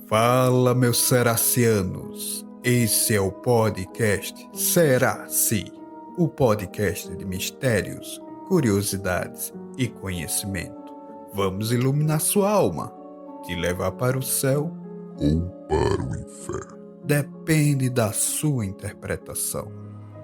Fala, meus seracianos! Esse é o podcast Seraci, o podcast de mistérios, curiosidades e conhecimento. Vamos iluminar sua alma, te levar para o céu ou para o inferno. Depende da sua interpretação.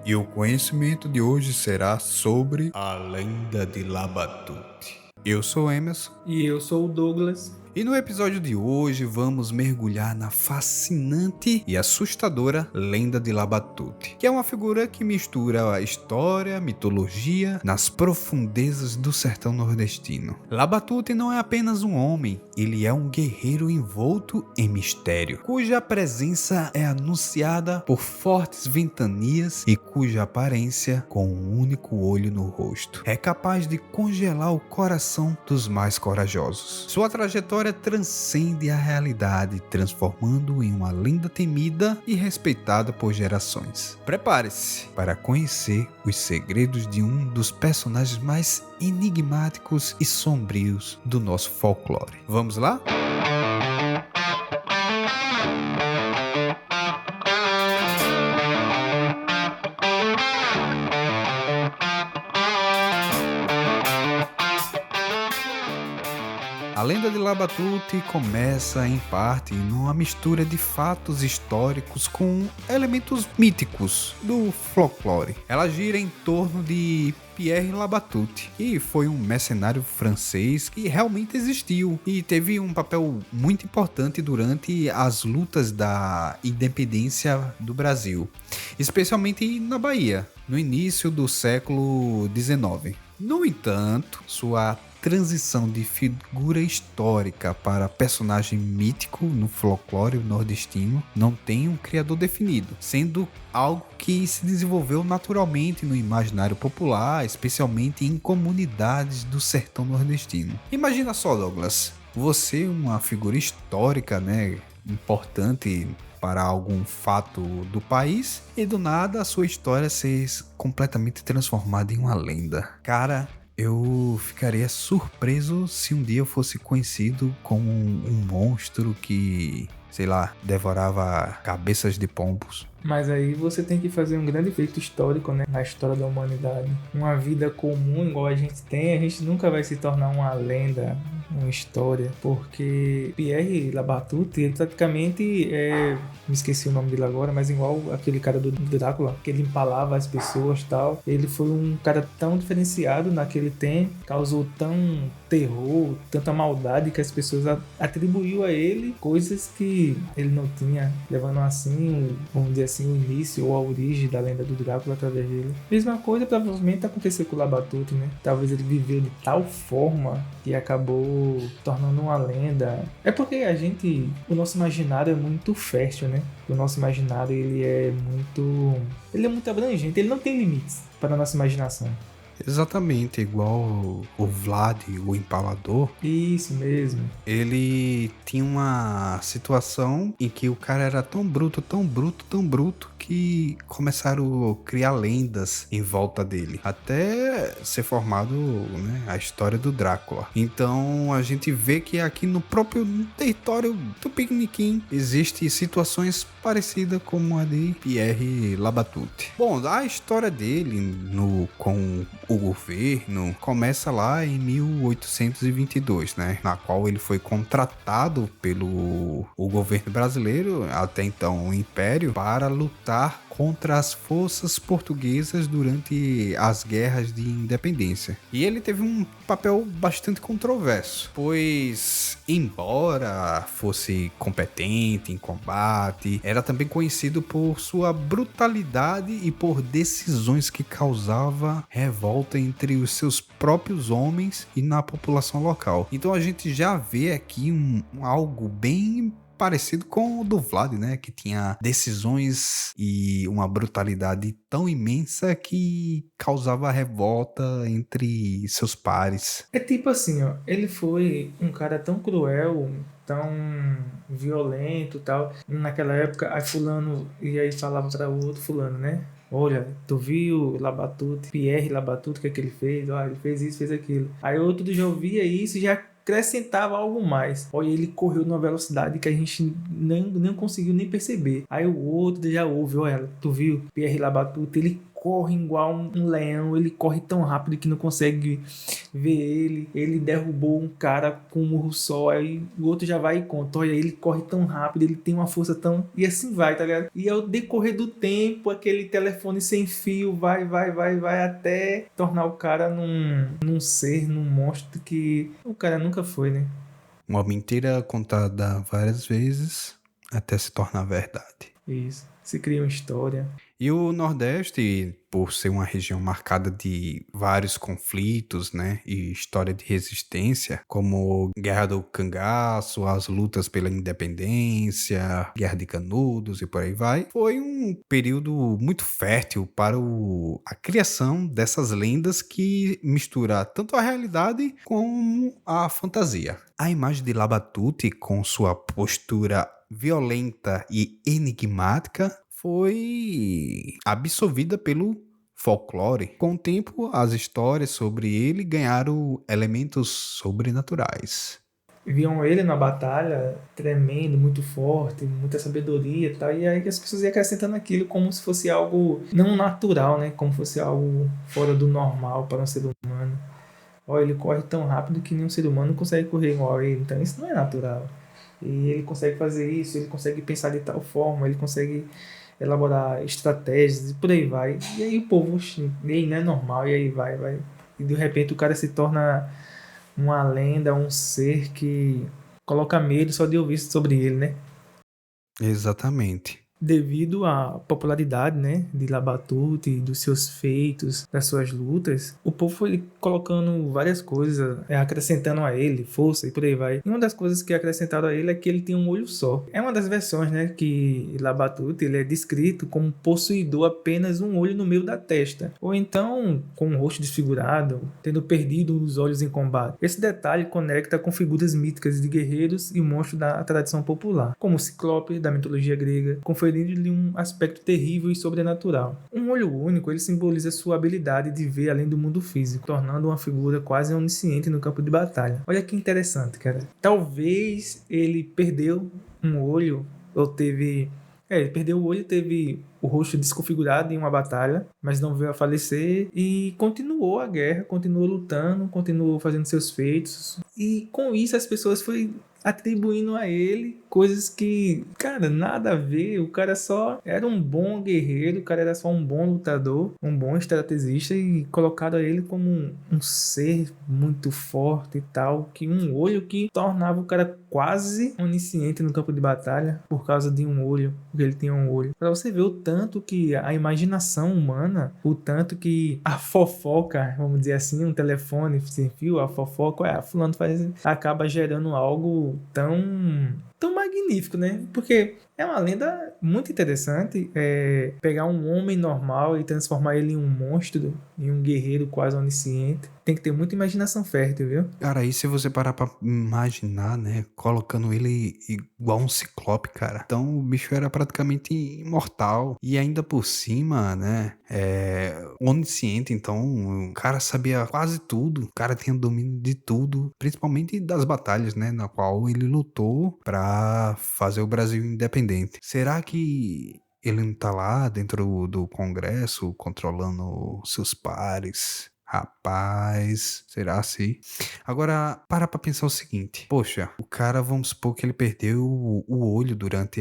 E o conhecimento de hoje será sobre a lenda de Labatut. Eu sou Emerson. E eu sou o Douglas. E no episódio de hoje vamos mergulhar na fascinante e assustadora lenda de Labatut, que é uma figura que mistura a história, mitologia, nas profundezas do sertão nordestino. Labatut não é apenas um homem, ele é um guerreiro envolto em mistério, cuja presença é anunciada por fortes ventanias e cuja aparência, com um único olho no rosto, é capaz de congelar o coração dos mais corajosos. Sua trajetória transcende a realidade, transformando-o em uma lenda temida e respeitada por gerações. Prepare-se para conhecer os segredos de um dos personagens mais enigmáticos e sombrios do nosso folclore. Vamos lá? A lenda de Labatut começa, em parte, numa mistura de fatos históricos com elementos míticos do folclore. Ela gira em torno de Pierre Labatut, que foi um mercenário francês que realmente existiu e teve um papel muito importante durante as lutas da independência do Brasil, especialmente na Bahia, no início do século XIX. No entanto, sua transição de figura histórica para personagem mítico no folclore nordestino não tem um criador definido, sendo algo que se desenvolveu naturalmente no imaginário popular, especialmente em comunidades do sertão nordestino. Imagina só, Douglas, você, uma figura histórica, importante para algum fato do país, e do nada a sua história ser completamente transformada em uma lenda. Cara, eu ficaria surpreso se um dia eu fosse conhecido como um monstro que, sei lá, devorava cabeças de pombos. Mas aí você tem que fazer um grande feito histórico, né? Na história da humanidade. Uma vida comum igual a gente nunca vai se tornar uma lenda, uma história, porque Pierre Labatut, ele praticamente me esqueci o nome dele agora, mas igual aquele cara do Drácula, que ele empalava as pessoas e tal. Ele foi um cara tão diferenciado naquele tempo, causou tão terror, tanta maldade que as pessoas atribuíam a ele coisas que ele não tinha, levando assim, vamos dizer assim, o início ou a origem da lenda do Drácula através dele. Mesma coisa provavelmente aconteceu com o Labatut, né? Talvez ele viveu de tal forma que acabou tornando uma lenda. É porque o nosso imaginário é muito fértil, né? O nosso imaginário, ele é muito abrangente, ele não tem limites para a nossa imaginação. Exatamente, igual o Vlad, o Empalador. Isso mesmo. Ele tinha uma situação em que o cara era tão bruto, que começaram a criar lendas em volta dele, até ser formado, a história do Drácula. Então a gente vê que aqui no próprio território do Piqueniquim existe situações parecidas como a de Pierre Labatut. Bom, a história dele com o governo começa lá em 1822, na qual ele foi contratado pelo o governo brasileiro, até então o Império, para lutar contra as forças portuguesas durante as guerras de independência. E ele teve um papel bastante controverso, pois, embora fosse competente em combate, era também conhecido por sua brutalidade e por decisões que causavam revolta entre os seus próprios homens e na população local. Então a gente já vê aqui algo bem parecido com o do Vlad, que tinha decisões e uma brutalidade tão imensa que causava revolta entre seus pares. É tipo assim, ó, ele foi um cara tão cruel, tão violento e tal, naquela época, aí fulano, e aí falava para o outro fulano, né? Olha, tu viu Labatut, Pierre Labatut, o que é que ele fez? Olha, ele fez isso, fez aquilo. Aí outro já ouvia isso e já acrescentava algo mais. Olha, ele correu numa velocidade que a gente nem conseguiu nem perceber. Aí o outro já ouve, olha, tu viu? Pierre Labatut, ele corre igual um leão, ele corre tão rápido que não consegue ver ele derrubou um cara com um murro só, aí o outro já vai e conta, olha, ele corre tão rápido, ele tem uma força tão... E assim vai, tá ligado? E ao decorrer do tempo, aquele telefone sem fio vai até tornar o cara num ser, num monstro que o cara nunca foi, né? Uma mentira contada várias vezes até se tornar verdade. Isso. Se cria uma história. E o Nordeste, por ser uma região marcada de vários conflitos, né, e história de resistência, como Guerra do Cangaço, as lutas pela independência, Guerra de Canudos e por aí vai, foi um período muito fértil para a criação dessas lendas que mistura tanto a realidade como a fantasia. A imagem de Labatut, com sua postura violenta e enigmática, foi absorvida pelo folclore. Com o tempo, as histórias sobre ele ganharam elementos sobrenaturais. Viam ele na batalha tremendo, muito forte, muita sabedoria e tal, e aí as pessoas iam acrescentando aquilo como se fosse algo não natural, né? Como se fosse algo fora do normal para um ser humano. Olha, ele corre tão rápido que nenhum ser humano consegue correr igual a ele, então isso não é natural. E ele consegue fazer isso, ele consegue pensar de tal forma, ele consegue elaborar estratégias e por aí vai. E aí o povo, nem não é normal, e aí vai. E de repente o cara se torna uma lenda, um ser que coloca medo só de ouvir sobre ele, né? Exatamente. Devido à popularidade, né, de Labatut, dos seus feitos, das suas lutas, o povo foi colocando várias coisas, acrescentando a ele força e por aí vai. E uma das coisas que acrescentaram a ele é que ele tem um olho só. É uma das versões, né, que Labatut ele é descrito como possuidor apenas um olho no meio da testa, ou então com o rosto desfigurado, tendo perdido os olhos em combate. Esse detalhe conecta com figuras míticas de guerreiros e monstros da tradição popular, como o Ciclope da mitologia grega, conferindo-lhe um aspecto terrível e sobrenatural. Um olho único, ele simboliza sua habilidade de ver além do mundo físico, tornando uma figura quase onisciente no campo de batalha. Olha que interessante, cara. Talvez ele perdeu um olho, ou teve... ele perdeu o olho e teve o rosto desconfigurado em uma batalha, mas não veio a falecer e continuou a guerra, continuou lutando, continuou fazendo seus feitos. E com isso as pessoas foram atribuindo a ele coisas que, cara, nada a ver. O cara só era um bom guerreiro, o cara era só um bom lutador, um bom estrategista, e colocaram ele como um ser muito forte e tal, que um olho que tornava o cara quase onisciente no campo de batalha por causa de um olho, porque ele tinha um olho. Pra você ver o tanto que a imaginação humana, o tanto que a fofoca, vamos dizer assim, um telefone sem fio, a fofoca, fulano faz, acaba gerando algo tão magnífico, né? Porque é uma lenda muito interessante, pegar um homem normal e transformar ele em um monstro, em um guerreiro quase onisciente. Tem que ter muita imaginação fértil, viu? Cara, aí se você parar pra imaginar, né, colocando ele igual um ciclope, cara. Então o bicho era praticamente imortal. E ainda por cima, né, onisciente. Então o cara sabia quase tudo. O cara tinha domínio de tudo, principalmente das batalhas, né, na qual ele lutou pra fazer o Brasil independente. Será que ele não tá lá dentro do Congresso controlando seus pares? Rapaz, será assim? Agora, para pra pensar o seguinte. Poxa, o cara, vamos supor que ele perdeu o olho durante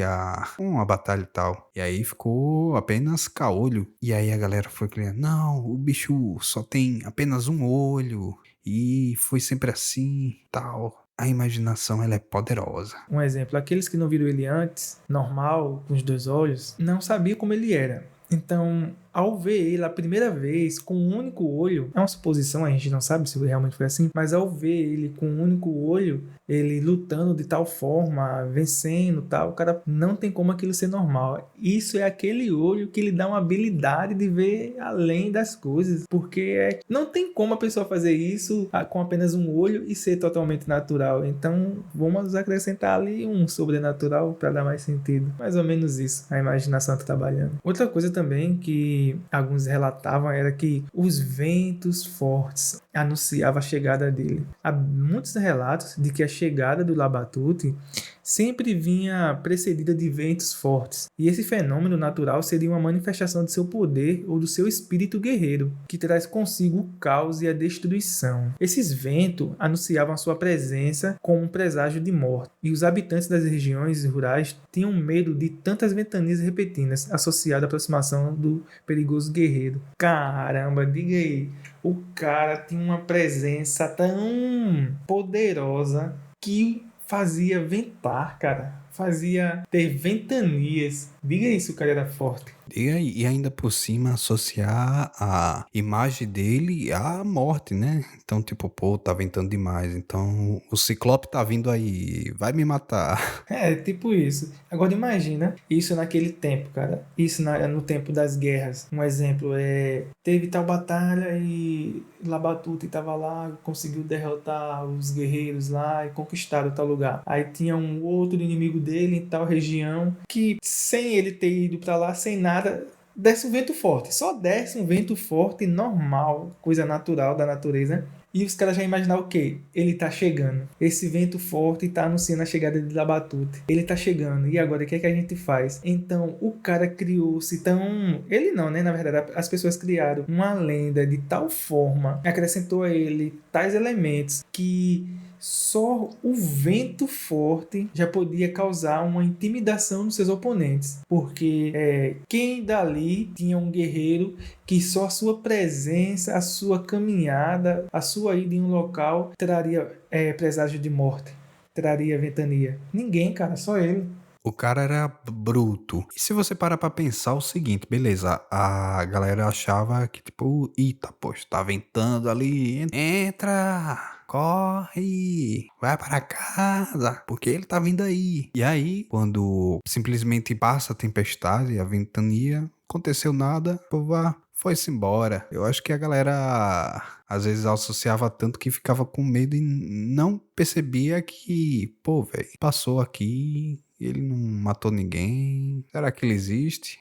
uma batalha e tal. E aí ficou apenas caolho. E aí a galera foi criando, não, o bicho só tem apenas um olho. E foi sempre assim, tal. A imaginação, ela é poderosa. Um exemplo, aqueles que não viram ele antes, normal, com os dois olhos, não sabiam como ele era. Então, ao ver ele a primeira vez com um único olho, é uma suposição, a gente não sabe se realmente foi assim, mas ao ver ele com um único olho, ele lutando de tal forma, vencendo tal, o cara não tem como aquilo ser normal. Isso é aquele olho que lhe dá uma habilidade de ver além das coisas, porque não tem como a pessoa fazer isso com apenas um olho e ser totalmente natural. Então, vamos acrescentar ali um sobrenatural para dar mais sentido. Mais ou menos isso, a imaginação tá trabalhando. Outra coisa também que que alguns relatavam era que os ventos fortes anunciavam a chegada dele. Há muitos relatos de que a chegada do Labatute sempre vinha precedida de ventos fortes, e esse fenômeno natural seria uma manifestação de seu poder ou do seu espírito guerreiro, que traz consigo o caos e a destruição. Esses ventos anunciavam a sua presença como um presságio de morte, e os habitantes das regiões rurais tinham medo de tantas ventanias repentinas associadas à aproximação do perigoso guerreiro. Caramba, diga aí, o cara tinha uma presença tão poderosa que fazia ventar, cara. Fazia ter ventanias. Diga isso, o cara era forte. E ainda por cima associar a imagem dele à morte, né? Então, tipo, pô, tá ventando demais. Então, o Ciclope tá vindo aí, vai me matar. É, tipo isso. Agora imagina isso naquele tempo, cara. Isso no tempo das guerras. Um exemplo é... Teve tal batalha e Labatute tava lá, conseguiu derrotar os guerreiros lá e conquistaram tal lugar. Aí tinha um outro inimigo dele em tal região que, sem ele ter ido pra lá, sem nada, desce um vento forte. Só desce um vento forte normal, coisa natural da natureza. E os caras já imaginaram o quê? Ele tá chegando. Esse vento forte tá anunciando a chegada de Labatute. Ele tá chegando. E agora, o que é que a gente faz? Então, o cara criou-se tão... Ele não, né? Na verdade, as pessoas criaram uma lenda de tal forma, acrescentou a ele tais elementos que... Só o vento forte já podia causar uma intimidação nos seus oponentes, porque quem dali tinha um guerreiro que só a sua presença, a sua caminhada, a sua ida em um local traria presságio de morte, traria ventania. Ninguém, cara, só ele. O cara era bruto. E se você parar pra pensar o seguinte, beleza, a galera achava que, tipo, eita, poxa, tá ventando ali, entra, corre, vai para casa, porque ele tá vindo aí. E aí, quando simplesmente passa a tempestade, a ventania, aconteceu nada, o povo foi-se embora. Eu acho que a galera às vezes associava tanto que ficava com medo e não percebia que, pô, velho, passou aqui, ele não matou ninguém. Será que ele existe?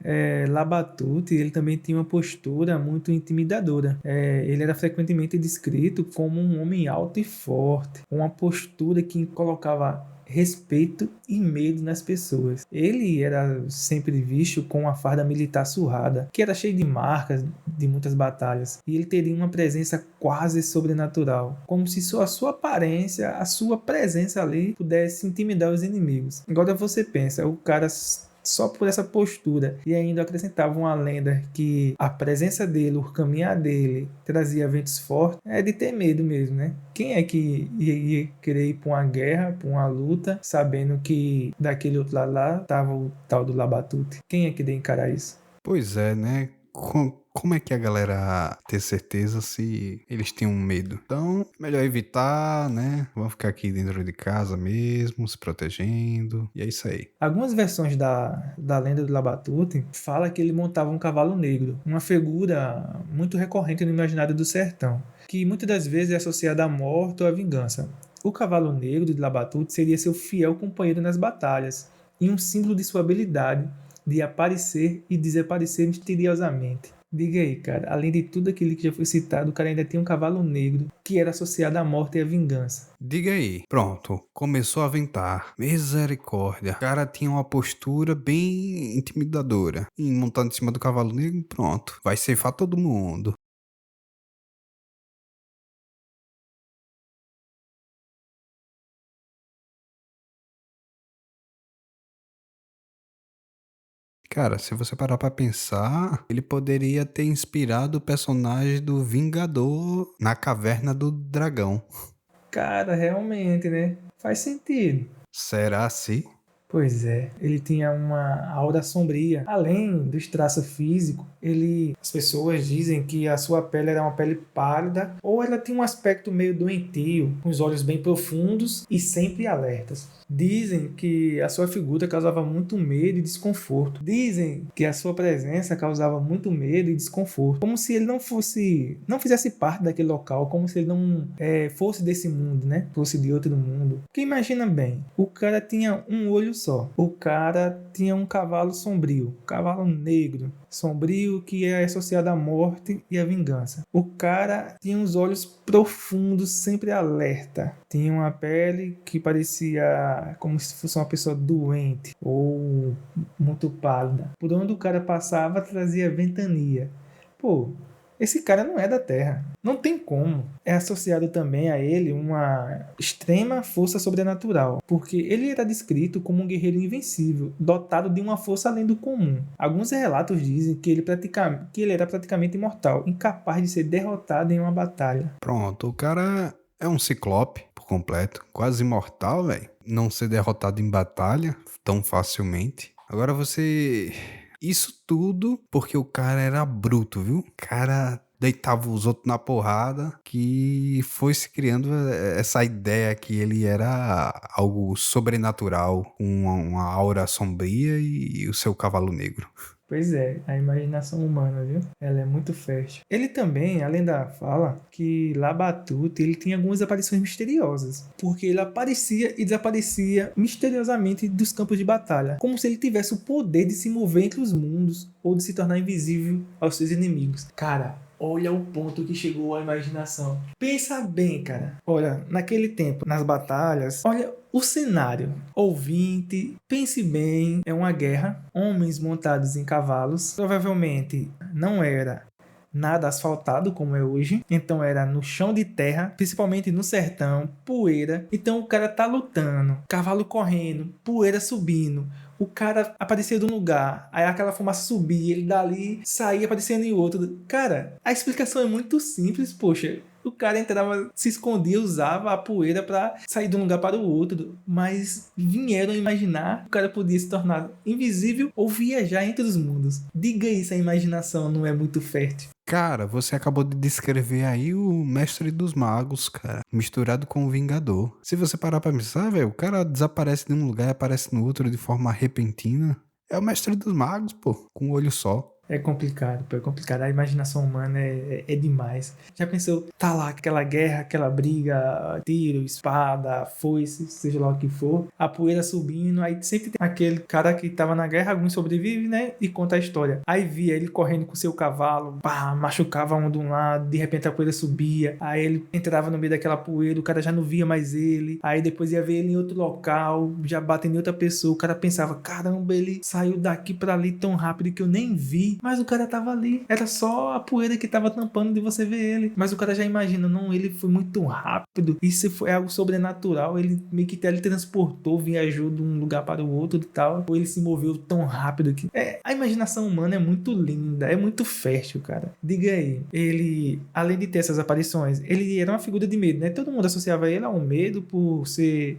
Labatute, ele também tinha uma postura muito intimidadora. Ele era frequentemente descrito como um homem alto e forte, uma postura que colocava respeito e medo nas pessoas. Ele era sempre visto com uma farda militar surrada, que era cheia de marcas de muitas batalhas, e ele teria uma presença quase sobrenatural, como se só a sua aparência, a sua presença ali pudesse intimidar os inimigos. Agora você pensa, o cara só por essa postura, e ainda acrescentava uma lenda que a presença dele, o caminhar dele trazia ventos fortes, é de ter medo mesmo, né? Quem é que ia querer ir para uma guerra, para uma luta, sabendo que daquele outro lado lá tava o tal do Labatute? Quem é que ia encarar isso? Pois é, né? Como é que a galera ter certeza se eles tinham medo? Então, melhor evitar, né? Vamos ficar aqui dentro de casa mesmo, se protegendo. E é isso aí. Algumas versões da lenda do Labatute fala que ele montava um cavalo negro, uma figura muito recorrente no imaginário do sertão, que muitas das vezes é associada à morte ou à vingança. O cavalo negro de Labatute seria seu fiel companheiro nas batalhas e um símbolo de sua habilidade de aparecer e desaparecer misteriosamente. Diga aí, cara, além de tudo aquilo que já foi citado, o cara ainda tem um cavalo negro que era associado à morte e à vingança. Diga aí. Pronto, começou a ventar. Misericórdia. O cara tinha uma postura bem intimidadora. E montando em cima do cavalo negro, pronto. Vai ceifar todo mundo. Cara, se você parar pra pensar, ele poderia ter inspirado o personagem do Vingador na Caverna do Dragão. Cara, realmente, né? Faz sentido. Será se? Pois é, ele tinha uma aura sombria. Além dos traços físicos, as pessoas dizem que a sua pele era uma pele pálida ou ela tinha um aspecto meio doentio, com os olhos bem profundos e sempre alertas. Dizem que a sua figura causava muito medo e desconforto. Dizem que a sua presença causava muito medo e desconforto, como se ele não fizesse parte daquele local, como se ele não fosse desse mundo, né? Fosse de outro mundo. Porque imagina bem, o cara tinha um olho só. O cara tinha um cavalo sombrio, um cavalo negro, sombrio, que é associado à morte e à vingança. O cara tinha uns olhos profundos, sempre alerta. Tinha uma pele que parecia como se fosse uma pessoa doente ou muito pálida. Por onde o cara passava, trazia ventania. Pô, esse cara não é da Terra. Não tem como. É associado também a ele uma extrema força sobrenatural, porque ele era descrito como um guerreiro invencível, dotado de uma força além do comum. Alguns relatos dizem que ele era praticamente imortal, incapaz de ser derrotado em uma batalha. Pronto, o cara é um ciclope por completo, quase imortal, velho. Não ser derrotado em batalha tão facilmente. Agora você... Isso tudo porque o cara era bruto, viu? O cara deitava os outros na porrada, que foi se criando essa ideia que ele era algo sobrenatural, com uma aura sombria e o seu cavalo negro. Pois é, a imaginação humana, viu? Ela é muito fértil. Ele também, além da fala, que Labatut, ele tinha algumas aparições misteriosas, porque ele aparecia e desaparecia misteriosamente dos campos de batalha, como se ele tivesse o poder de se mover entre os mundos ou de se tornar invisível aos seus inimigos. Cara, olha o ponto que chegou a imaginação. Pensa bem, cara. Olha, naquele tempo, nas batalhas, olha o cenário. Ouvinte, pense bem, é uma guerra. Homens montados em cavalos. Provavelmente não era nada asfaltado como é hoje. Então era no chão de terra, principalmente no sertão, poeira. Então o cara tá lutando, cavalo correndo, poeira subindo. O cara aparecia de um lugar, aí aquela fumaça subia, ele dali saía aparecendo em outro. Cara, a explicação é muito simples, poxa. O cara entrava, se escondia, usava a poeira para sair de um lugar para o outro. Mas vieram imaginar que o cara podia se tornar invisível ou viajar entre os mundos. Diga aí se a imaginação não é muito fértil. Cara, você acabou de descrever aí o mestre dos magos, cara, misturado com o Vingador. Se você parar pra pensar, velho, o cara desaparece de um lugar e aparece no outro de forma repentina. É o mestre dos magos, pô, com um olho só. É complicado, pô, é complicado. A imaginação humana é demais. Já pensou, tá lá aquela guerra, aquela briga, tiro, espada, foice, seja lá o que for, a poeira subindo, aí sempre tem aquele cara que tava na guerra, alguns sobrevivem, né, e conta a história. Aí via ele correndo com seu cavalo, pá, machucava um de um lado, de repente a poeira subia, aí ele entrava no meio daquela poeira, o cara já não via mais ele, aí depois ia ver ele em outro local, já batendo em outra pessoa, o cara pensava, caramba, ele saiu daqui pra ali tão rápido que eu nem vi. Mas o cara tava ali. Era só a poeira que tava tampando de você ver ele. Mas o cara já imagina, não, ele foi muito rápido. Isso foi algo sobrenatural. Ele meio que teletransportou, viajou de um lugar para o outro e tal. Ou ele se moveu tão rápido que... a imaginação humana é muito linda, é muito fértil, cara. Diga aí, ele, além de ter essas aparições, ele era uma figura de medo, né? Todo mundo associava ele ao medo por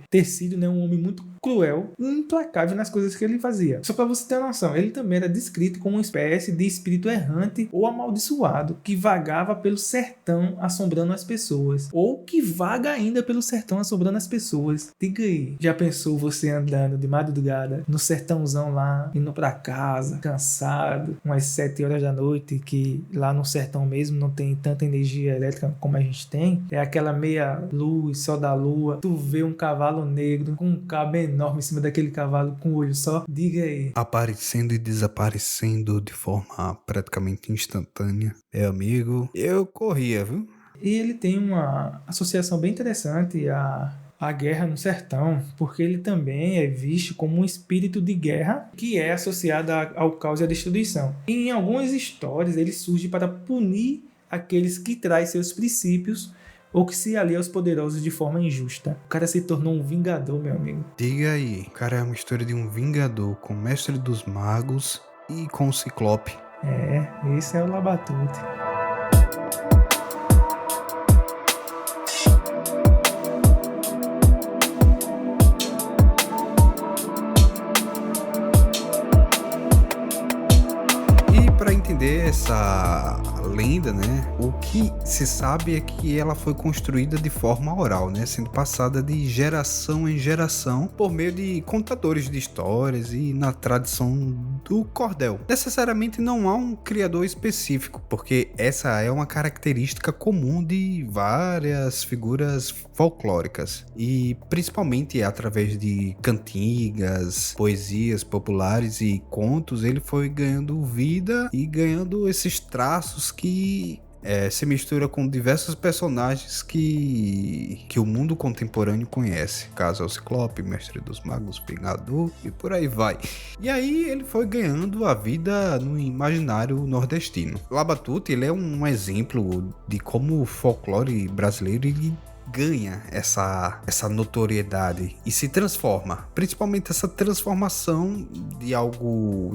ter sido, né, um homem muito cruel e implacável nas coisas que ele fazia. Só pra você ter uma noção, ele também era descrito como uma espécie de espírito errante ou amaldiçoado que vagava pelo sertão assombrando as pessoas, ou que vaga ainda pelo sertão assombrando as pessoas. Diga aí, já pensou você andando de madrugada no sertãozão lá, indo pra casa, cansado, umas 7 horas da noite, que lá no sertão mesmo não tem tanta energia elétrica como a gente tem, é aquela meia luz, só da lua, tu vê um cavalo negro com um cabo enorme em cima daquele cavalo com o olho só. Diga aí. Aparecendo e desaparecendo de forma praticamente instantânea. Amigo, eu corria, viu? E ele tem uma associação bem interessante à guerra no sertão, porque ele também é visto como um espírito de guerra que é associado ao caos e à destruição. E em algumas histórias ele surge para punir aqueles que traem seus princípios ou que se alia aos poderosos de forma injusta. O cara se tornou um vingador, meu amigo. Diga aí, o cara é uma história de um vingador com o mestre dos magos e com o ciclope. Esse é o Labatut. entender essa lenda, né, o que se sabe é que ela foi construída de forma oral, né, sendo passada de geração em geração por meio de contadores de histórias e na tradição do cordel. Necessariamente não há um criador específico, porque essa é uma característica comum de várias figuras folclóricas e principalmente através de cantigas, poesias populares e contos, ele foi ganhando vida e ganhando esses traços que se mistura com diversos personagens que o mundo contemporâneo conhece. Caso é o Ciclope, Mestre dos Magos, Vingador e por aí vai. E aí ele foi ganhando a vida no imaginário nordestino. Labatut, ele é um exemplo de como o folclore brasileiro ele ganha essa notoriedade e se transforma, principalmente essa transformação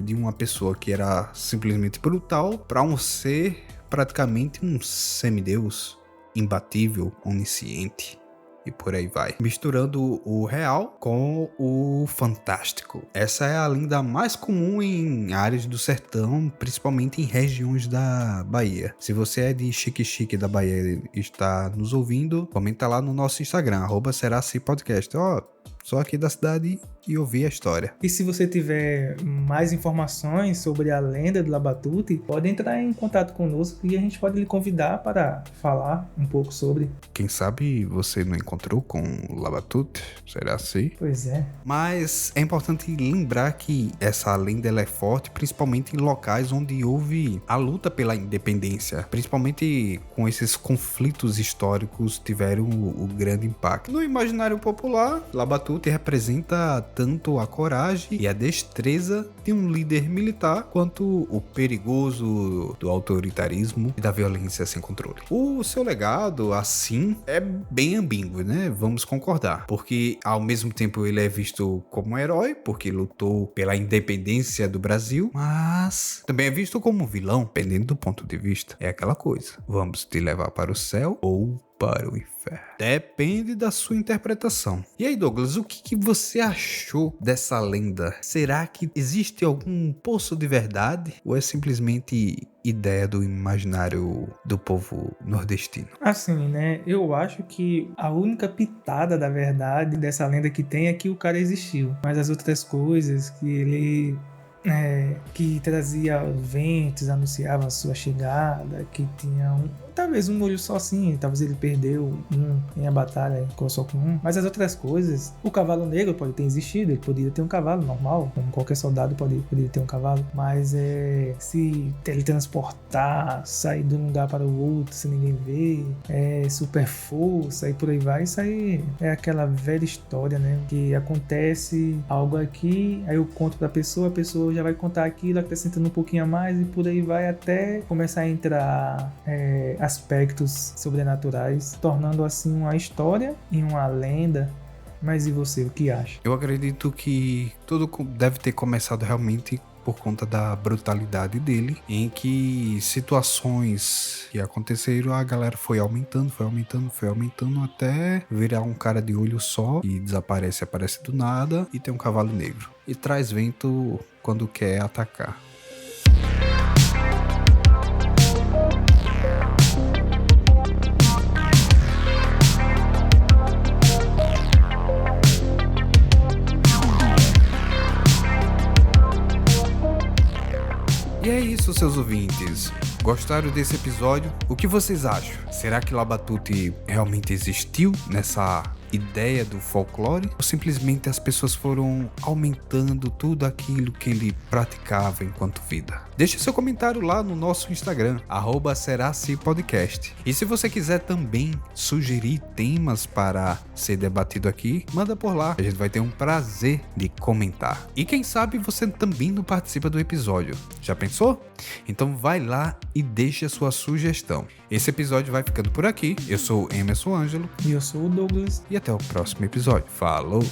de uma pessoa que era simplesmente brutal para um ser praticamente um semideus imbatível, onisciente e por aí vai, misturando o real com o fantástico. Essa é a lenda mais comum em áreas do sertão, principalmente em regiões da Bahia. Se você é de Xique da Bahia e está nos ouvindo, comenta lá no nosso Instagram, @seracipodcast. Sou aqui da cidade e ouvi a história. E se você tiver mais informações sobre a lenda do Labatut, pode entrar em contato conosco e a gente pode lhe convidar para falar um pouco sobre. Quem sabe você não encontrou com o Labatut? Será assim? Pois é. Mas é importante lembrar que essa lenda ela é forte, principalmente em locais onde houve a luta pela independência. Principalmente com esses conflitos históricos tiveram o grande impacto. No imaginário popular, Labatut representa tanto a coragem e a destreza de um líder militar, quanto o perigoso do autoritarismo e da violência sem controle. O seu legado, assim, é bem ambíguo, né? Vamos concordar. Porque, ao mesmo tempo, ele é visto como um herói, porque lutou pela independência do Brasil, mas também é visto como um vilão, dependendo do ponto de vista. É aquela coisa. Vamos te levar para o céu ou para o inferno. Depende da sua interpretação. E aí, Douglas, o que você achou dessa lenda? Será que existe algum poço de verdade? Ou é simplesmente ideia do imaginário do povo nordestino? Assim, né? Eu acho que a única pitada da verdade dessa lenda que tem é que o cara existiu. Mas as outras coisas que ele... que trazia ventos, anunciava a sua chegada, que tinha talvez um olho só assim, talvez ele perdeu em a batalha, ficou só com um. Mas as outras coisas, o cavalo negro pode ter existido, ele poderia ter um cavalo normal, como qualquer soldado poderia ter um cavalo, mas se teletransportar, sair de um lugar para o outro sem ninguém ver, super força e por aí vai, isso aí é aquela velha história, né, que acontece algo aqui, aí eu conto pra pessoa, a pessoa já vai contar aquilo, acrescentando um pouquinho a mais e por aí vai até começar a entrar aspectos sobrenaturais, tornando assim uma história e uma lenda. Mas e você, o que acha? Eu acredito que tudo deve ter começado realmente por conta da brutalidade dele, em que situações que aconteceram, a galera foi aumentando até virar um cara de olho só e aparece do nada e tem um cavalo negro e traz vento quando quer atacar. E é isso, seus ouvintes. Gostaram desse episódio? O que vocês acham? Será que Labatut realmente existiu nessa ideia do folclore? Ou simplesmente as pessoas foram aumentando tudo aquilo que ele praticava enquanto vida? Deixe seu comentário lá no nosso Instagram, @seracipodcast. E se você quiser também sugerir temas para ser debatido aqui, manda por lá. A gente vai ter um prazer de comentar. E quem sabe você também não participa do episódio. Já pensou? Então vai lá e deixe a sua sugestão. Esse episódio vai ficando por aqui. Eu sou o Emerson Ângelo. E eu sou o Douglas. E até o próximo episódio. Falou!